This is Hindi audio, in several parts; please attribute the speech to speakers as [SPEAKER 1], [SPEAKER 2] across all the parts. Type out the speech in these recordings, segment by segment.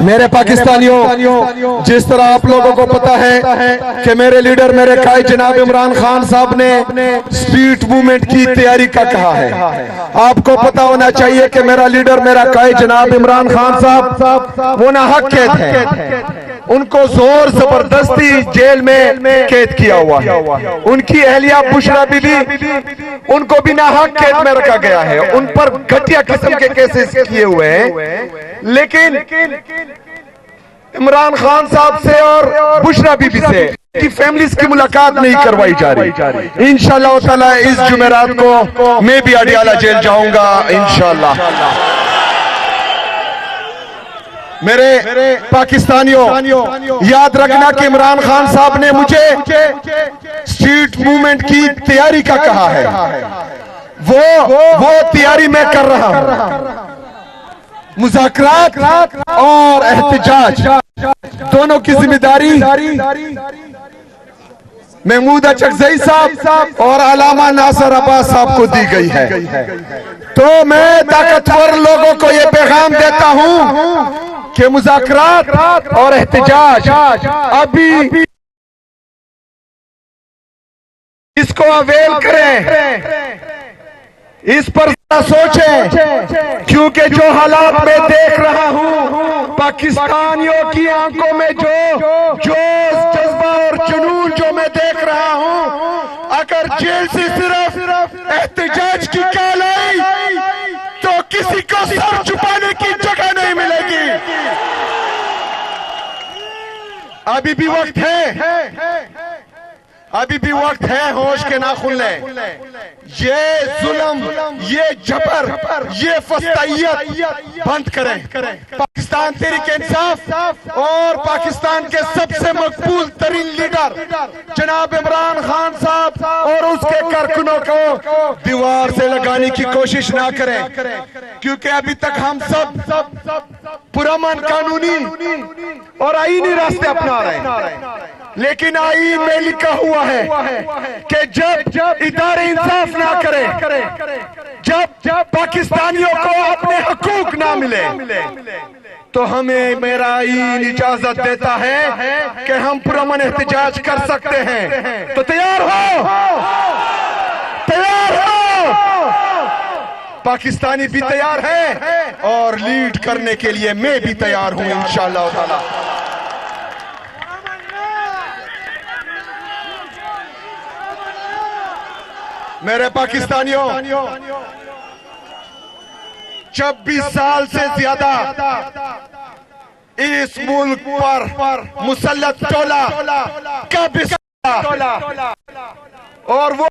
[SPEAKER 1] मेरे पाकिस्तानियों, जिस तरह आप लोगों को पता है कि मेरे लीडर मेरे कायद जनाब इमरान खान साहब ने स्ट्रीट मूवमेंट की तैयारी का कहा है। आपको पता होना चाहिए कि मेरा लीडर मेरा कायद जनाब इमरान खान साहब वो नाहक कैद है। उनको जोर जबरदस्ती जेल में कैद किया हुआ है। उनकी अहलिया बुशरा बीबी उनको भी नाहक कैद में रखा गया है। उन पर घटिया किस्म के केसेस किए हुए हैं। लेकिन इमरान खान साहब से और बुशरा बीबी से की फैमिलीज की मुलाकात नहीं करवाई जा रही। इंशाअल्लाह ताला इस जुमेरात को मैं भी अडियाला जेल जाऊंगा इंशाअल्लाह। मेरे पाकिस्तानियों, याद रखना कि इमरान खान साहब ने मुझे स्ट्रीट मूवमेंट की तैयारी का कहा है। वो तैयारी मैं कर रहा हूं। मुज़ाकरात और एहतजाज दोनों की जिम्मेदारी महमूद अचकज़ई साहब और अलामा नासिर अब्बास साहब को दी गई है। तो मैं ताकतवर लोगों को ये पैगाम देता हूं कि मुज़ाकरात और एहतजाज अभी इसको अवेल करें, इस पर सोचें, क्योंकि जो हालात मैं देख रहा हूं, पाकिस्तानियों की आंखों में जो जज्बा और जुनून जो मैं देख रहा हूं, अगर जेल से सिर्फ एहतजाज की कॉल आई तो किसी को सर छुपाने की जगह नहीं मिलेगी। अभी भी वक्त है, अभी भी वक्त है होश के ना खुलने। ये जुल्म, ये जबर, ये फस्तायत बंद करें। पाकिस्तान तहरीक इंसाफ और पाकिस्तान के सबसे मकबूल तरीन लीडर जनाब इमरान खान साहब और उसके कारकुनों को दीवार से लगाने की कोशिश ना करें, क्योंकि अभी तक हम सब पुरअमन कानूनी और आईनी रास्ते अपना रहे हैं। लेकिन आईन में लिखा हुआ है कि जब इदारे इंसाफ ना करें, जब पाकिस्तानियों को अपने हकूक ना मिले, तो हमें मेरा आईन इजाजत देता है कि हम पुरअमन एहतजाज कर सकते हैं। तो तैयार हो, तैयार हो। पाकिस्तानी भी तैयार है और लीड करने के लिए मैं भी तैयार हूं इंशाअल्लाह ताला। मेरे पाकिस्तानियों, 26 साल से ज्यादा इस मुल्क पर मुसल्लत टोला और वो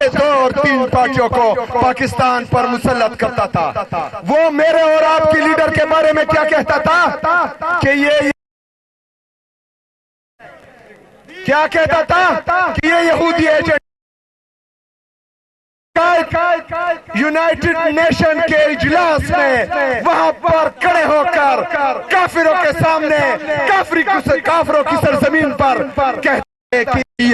[SPEAKER 1] 2 और 3 पार्टियों को पाकिस्तान पर मुसल्लत करता था। वो मेरे और आपके लीडर के बारे में क्या कहता था कि ये क्या कहता था कि ये यहूदी एजेंट यूनाइटेड नेशन के इजलास में वहां पर खड़े होकर काफिरों के सामने काफिरों की सरजमीन पर कहते कि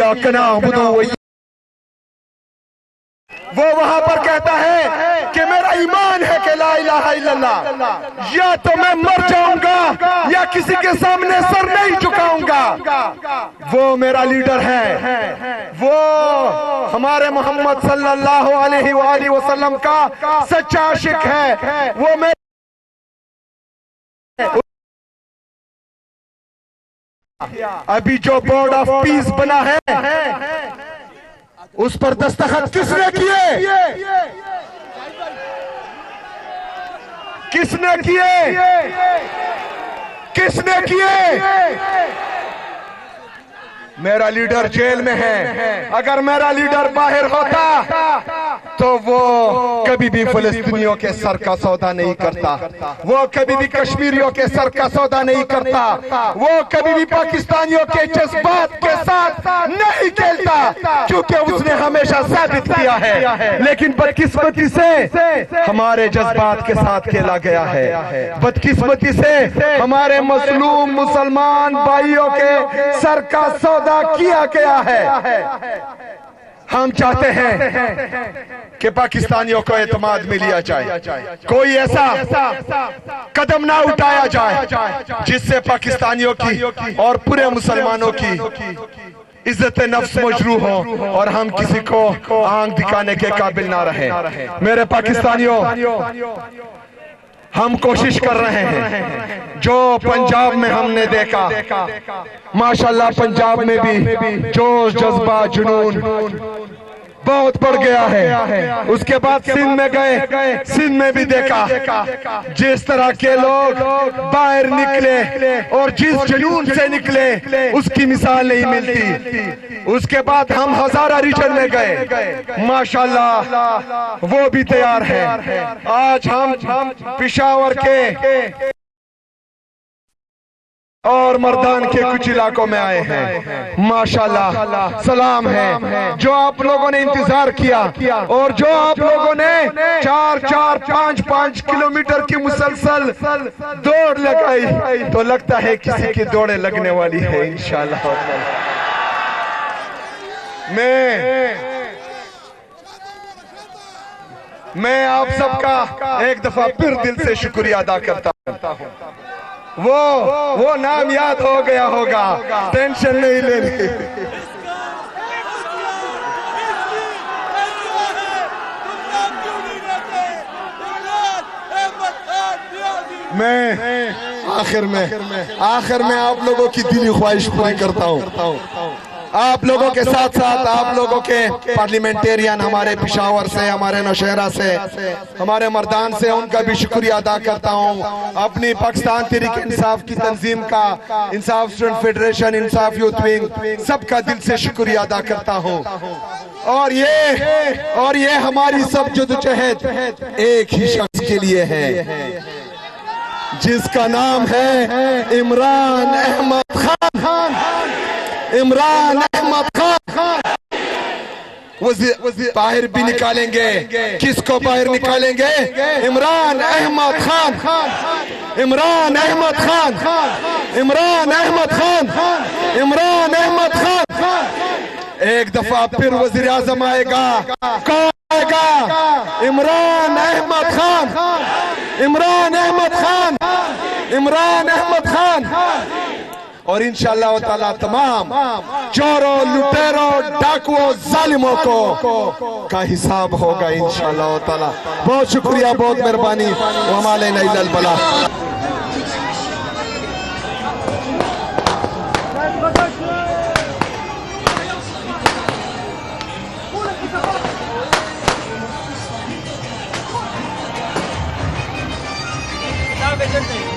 [SPEAKER 1] वो वहां पर कहता है कि मेरा ईमान है कि ला इलाहा इल्लल्लाह, या तो मैं मर जाऊंगा या किसी के सामने सर नहीं झुकाऊंगा। वो मेरा लीडर है, वो हमारे मोहम्मद सल्लल्लाहु अलैहि वसल्लम का सच्चा आशिक है। वो मैं अभी जो बोर्ड ऑफ पीस बना है उस पर दस्तखत किसने किए? किसने किए? किसने किए? मेरा लीडर जेल में है। अगर मेरा लीडर बाहर होता तो वो कभी भी फिलिस्तीनियों के सर का सौदा नहीं करता, वो कभी भी कश्मीरियों के सर का सौदा नहीं करता, वो कभी भी पाकिस्तानियों के जज्बात के साथ नहीं खेलता, क्योंकि उसने हमेशा साबित किया है। लेकिन बदकिस्मती से हमारे जज्बात के साथ खेला गया है। बदकिस्मती से हमारे मजलूम मुसलमान भाइयों के सर का सौदा किया गया है। हम चाहते हैं कि पाकिस्तानियों को एतमाद में लिया जाए, कोई ऐसा कदम ना उठाया जाए जिससे पाकिस्तानियों की और पूरे मुसलमानों की इज्जत नफ्स मजरू हो और हम किसी को आंख दिखाने के काबिल ना रहे। मेरे पाकिस्तानियों, हम कोशिश कर रहे हैं। जो पंजाब में हमने देखा, माशाल्लाह पंजाब में भी जोश जज्बा जुनून बहुत बढ़ गया है। उसके बाद सिंध में गए, सिंध में भी देखा जिस तरह के लोग बाहर निकले और जिस जुनून से निकले उसकी मिसाल नहीं मिलती। उसके बाद हम हजारा रीजन में गए, माशाल्लाह वो भी तैयार है। आज हम पेशावर के और मर्दान के कुछ इलाकों में आए हैं। माशाल्लाह सलाम है। जो आप लोगों ने इंतजार किया और जो आप लोगों ने 4-4, 5-5 किलोमीटर की मुसलसल दौड़ लगाई, तो लगता है किसी की दौड़े लगने वाली है इंशाल्लाह। मैं आप सबका एक दफा फिर दिल से शुक्रिया अदा करता हूँ। वो नाम याद हो गया होगा, टेंशन नहीं लेनी। मैं आखिर में आप लोगों की दिली ख्वाहिश पूरी करता हूँ। आप लोगों के साथ साथ आप लोगों के पार्लियामेंटेरियन, हमारे पेशावर से, हमारे नौशहरा से, हमारे मर्दान से, उनका भी शुक्रिया अदा करता हूँ। अपनी पाकिस्तान तहरीक इंसाफ की तंजीम का, इंसाफ स्टूडेंट फेडरेशन, इंसाफ यूथ विंग, सबका दिल से शुक्रिया अदा करता हूँ। और ये हमारी सब जद्दोजहद एक ही शख्स के लिए है, जिसका नाम है इमरान अहमद खान। इमरान अहमद खान बाहर भी निकालेंगे। किसको बाहर निकालेंगे? इमरान अहमद खान। इमरान अहमद खान। इमरान अहमद खान। इमरान अहमद खान। एक दफा फिर वजीर आजम आएगा। कौन आएगा? इमरान अहमद खान। इमरान अहमद खान। इमरान अहमद खान। और इंशाअल्लाह ताला तमाम चोरों, लुटेरों, डाकुओं, जालिमों को का हिसाब होगा इंशाअल्लाह ताला। बहुत शुक्रिया, बहुत मेहरबानी। हमारे नईलल बला।
[SPEAKER 2] बेचते